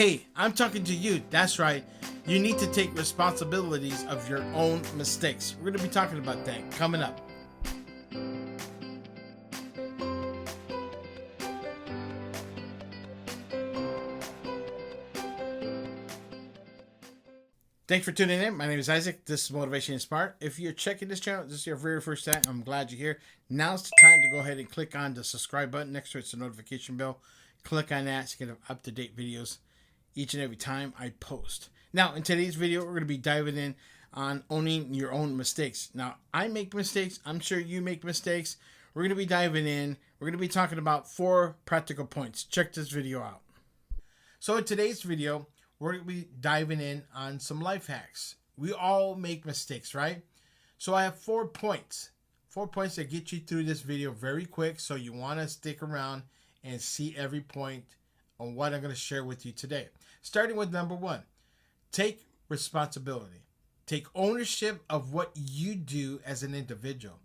Hey, I'm talking to you. That's right. You need to take responsibilities of your own mistakes. We're going to be talking about that coming up. Thanks for tuning in. My name is Isaac. This is Motivation Inspired. If you're checking this channel, this is your very first time, I'm glad you're here. Now's the time to go ahead and click on the subscribe button. Next to it's the notification bell. Click on that so you can have up-to-date videos each and every time I post. Now, in today's video, we're going to be diving in on owning your own mistakes. Now, I make mistakes. I'm sure you make mistakes. We're going to be diving in. We're going to be talking about 4 practical points. Check this video out. So in today's video, we're going to be diving in on some life hacks. We all make mistakes, right? So I have 4 points. 4 points that get you through this video very quick. So you want to stick around and see every point on what I'm going to share with you today. Starting with number 1, take responsibility. Take ownership of what you do as an individual.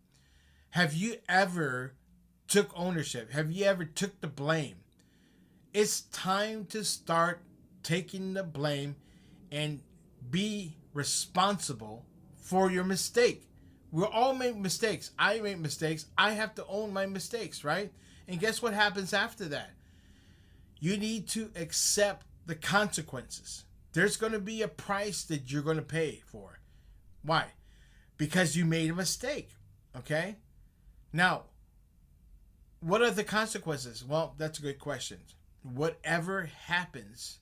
Have you ever took ownership? Have you ever took the blame? It's time to start taking the blame and be responsible for your mistake. We all make mistakes. I make mistakes. I have to own my mistakes, right? And guess what happens after that? You need to accept the consequences. There's going to be a price that you're going to pay for. Why? Because you made a mistake, okay? Now, what are the consequences? Well, that's a good question. Whatever happens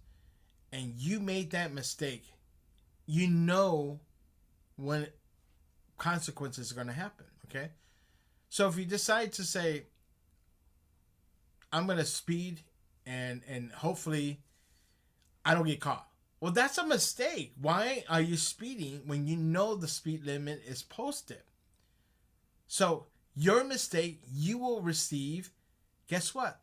and you made that mistake, you know when consequences are going to happen, okay? So if you decide to say, I'm going to speed and hopefully I don't get caught. Well, that's a mistake. Why are you speeding when you know the speed limit is posted? So your mistake, you will receive, guess what?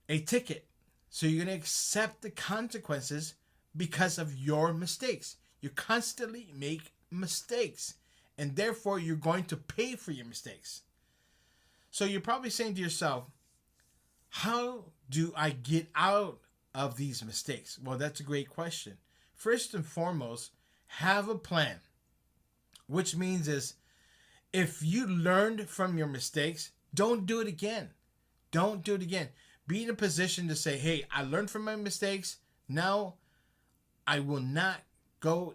A ticket. So you're going to accept the consequences because of your mistakes. You constantly make mistakes, and therefore you're going to pay for your mistakes. So you're probably saying to yourself, how do I get out of these mistakes? Well, that's a great question. First and foremost, have a plan, which means is if you learned from your mistakes, don't do it again. Don't do it again. Be in a position to say, hey, I learned from my mistakes. Now I will not go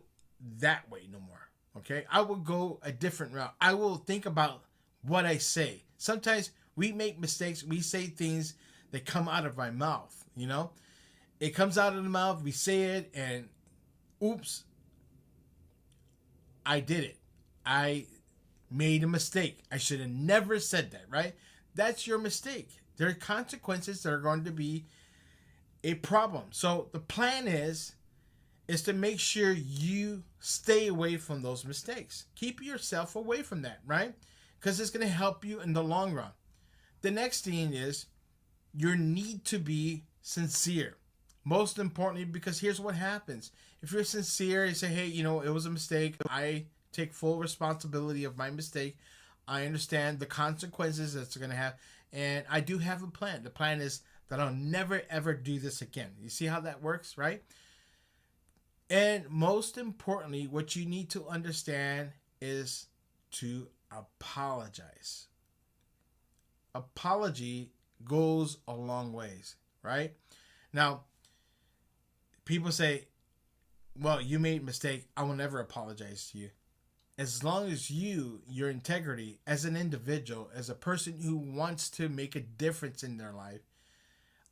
that way no more. Okay? I will go a different route. I will think about what I say. Sometimes we make mistakes. We say things that come out of my mouth, you know? It comes out of the mouth, we say it, and oops, I did it. I made a mistake. I should have never said that, right? That's your mistake. There are consequences that are going to be a problem. So the plan is to make sure you stay away from those mistakes. Keep yourself away from that, right? Because it's going to help you in the long run. The next thing is you need to be sincere. Most importantly, because here's what happens. If you're sincere, you say, hey, you know, it was a mistake. I take full responsibility of my mistake. I understand the consequences that's going to have. And I do have a plan. The plan is that I'll never, ever do this again. You see how that works, right? And most importantly, what you need to understand is to apologize. Apology goes a long ways, right? Now, people say, well, you made a mistake. I will never apologize to you. As long as your integrity as an individual, as a person who wants to make a difference in their life,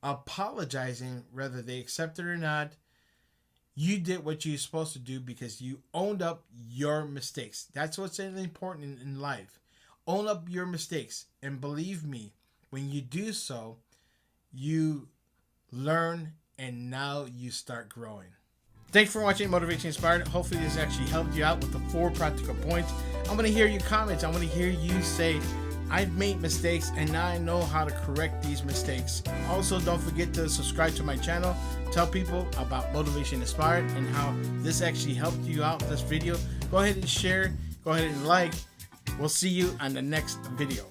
apologizing, whether they accept it or not, you did what you're supposed to do because you owned up your mistakes. That's what's important in life. Own up your mistakes. And believe me, when you do so, you learn and now you start growing. Thanks for watching Motivation Inspired. Hopefully this actually helped you out with the 4 practical points. I'm going to hear your comments. I want to hear you say, I've made mistakes and now I know how to correct these mistakes. Also, don't forget to subscribe to my channel. Tell people about Motivation Inspired and how this actually helped you out in this video. Go ahead and share. Go ahead and like. We'll see you on the next video.